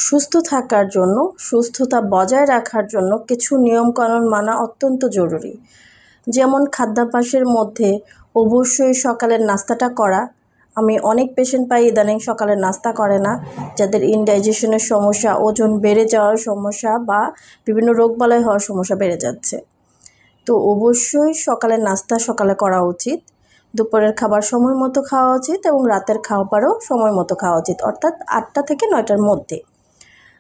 সুস্থ থাকার জন্য, সুস্থতা বজায় রাখার জন্য কিছু নিয়মকানুন মানা অত্যন্ত জরুরি। যেমন খাদ্যাভ্যাসের মধ্যে অবশ্যই সকালের নাস্তাটা করা। আমি অনেক পেশেন্ট পাই ইদানিং সকালের নাস্তা করে না, যাদের ইনডাইজেশনের সমস্যা, ওজন বেড়ে যাওয়ার সমস্যা বা বিভিন্ন রোগবালাই হওয়ার সমস্যা বেড়ে যাচ্ছে। তো অবশ্যই সকালের নাস্তা সকালে করা উচিত, দুপুরের খাবার সময় মতো খাওয়া উচিত এবং রাতের খাবারও সময় মতো খাওয়া উচিত, অর্থাৎ 8টা থেকে 9টার মধ্যে।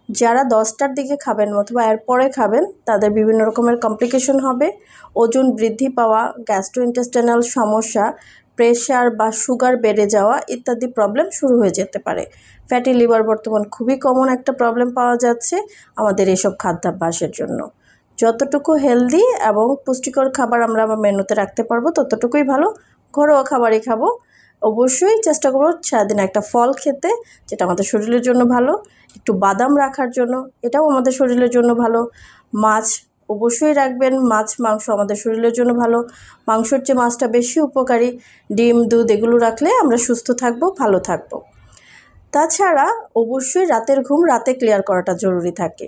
যারা 10টার দিকে খাবেন অথবা এরপরে খাবেন তাদের বিভিন্ন রকমের কমপ্লিকেশন হবে, ওজন বৃদ্ধি পাওয়া, গ্যাস্ট্রোইন্টেস্টাইনাল সমস্যা, প্রেশার বা সুগার বেড়ে যাওয়া ইত্যাদি প্রবলেম শুরু হয়ে যেতে পারে। ফ্যাটি লিভার বর্তমান খুবই কমন একটা প্রবলেম পাওয়া যাচ্ছে আমাদের এসব খাদ্যাভ্যাসের জন্য। যতটুকু হেলদি এবং পুষ্টিকর খাবার আমরা আমার মেনুতে রাখতে পারবো ততটুকুই ভালো। ঘরোয়া খাবারই খাবো। অবশ্যই চেষ্টা করবো সারাদিন একটা ফল খেতে, যেটা আমাদের শরীরের জন্য ভালো। একটু বাদাম রাখার জন্য, এটাও আমাদের শরীরের জন্য ভালো। মাছ অবশ্যই রাখবেন, মাছ মাংস আমাদের শরীরের জন্য ভালো। মাংসর চেয়ে মাছটা বেশি উপকারী। ডিম, দুধ এগুলো রাখলে আমরা সুস্থ থাকবো, ভালো থাকবো। তাছাড়া অবশ্যই রাতের ঘুম রাতে ক্লিয়ার করাটা জরুরি থাকে।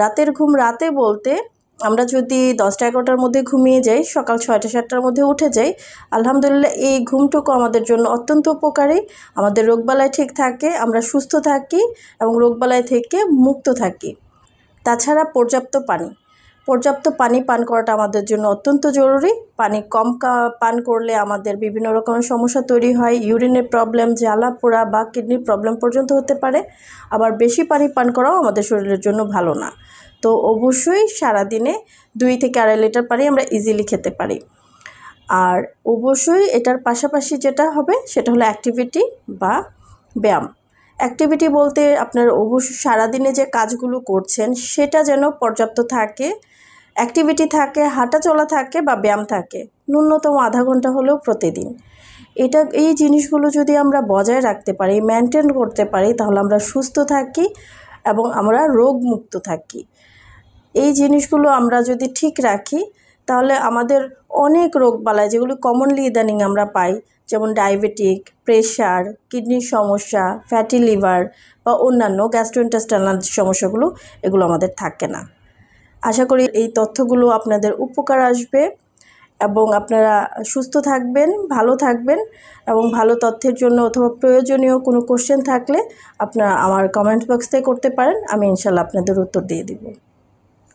রাতের ঘুম রাতে বলতে আমরা যদি 10টা-11টার মধ্যে ঘুমিয়ে যাই, সকাল 6টা-7টার মধ্যে উঠে যাই, আলহামদুলিল্লাহ এই ঘুমটুকু আমাদের জন্য অত্যন্ত উপকারী। আমাদের রোগবালাই ঠিক থাকে, আমরা সুস্থ থাকি এবং রোগবালাই থেকে মুক্ত থাকি। তাছাড়া পর্যাপ্ত পানি পান করাটা আমাদের জন্য অত্যন্ত জরুরি। পানি কম পান করলে আমাদের বিভিন্ন রকমের সমস্যা তৈরি হয়। ইউরিনের প্রবলেম, জ্বালা পোড়া বা কিডনির প্রবলেম পর্যন্ত হতে পারে। আবার বেশি পানি পান করাও আমাদের শরীরের জন্য ভালো না। তো অবশ্যই সারাদিনে 2 থেকে 2.5 লিটার পানি আমরা ইজিলি খেতে পারি। আর অবশ্যই এটার পাশাপাশি যেটা হবে সেটা হলো অ্যাক্টিভিটি বা ব্যায়াম। অ্যাক্টিভিটি বলতে আপনার অবশ্যই সারাদিনে যে কাজগুলো করছেন সেটা যেন পর্যাপ্ত থাকে, অ্যাক্টিভিটি থাকে, হাঁটা চলা থাকে বা ব্যায়াম থাকে, ন্যূনতম আধা ঘন্টা হলেও প্রতিদিন। এই জিনিসগুলো যদি আমরা বজায় রাখতে পারি, মেনটেন করতে পারি, তাহলে আমরা সুস্থ থাকি এবং আমরা রোগমুক্ত থাকি। এই জিনিসগুলো আমরা যদি ঠিক রাখি তাহলে আমাদের অনেক রোগবালাই যেগুলো কমনলি ইদানিং আমরা পাই, যেমন ডায়াবেটিক, প্রেশার, কিডনির সমস্যা, ফ্যাটি লিভার বা অন্যান্য গ্যাস্ট্রোইন্টেস্টাইনাল সমস্যাগুলো, এগুলো আমাদের থাকে না। আশা করি এই তথ্যগুলো আপনাদের উপকার আসবে এবং আপনারা সুস্থ থাকবেন, ভালো থাকবেন। এবং ভালো তথ্যের জন্য অথবা প্রয়োজনীয় কোনো কোশ্চেন থাকলে আপনারা আমার কমেন্ট বক্সে করতে পারেন, আমি ইনশাল্লাহ আপনাদের উত্তর দিয়ে দিব।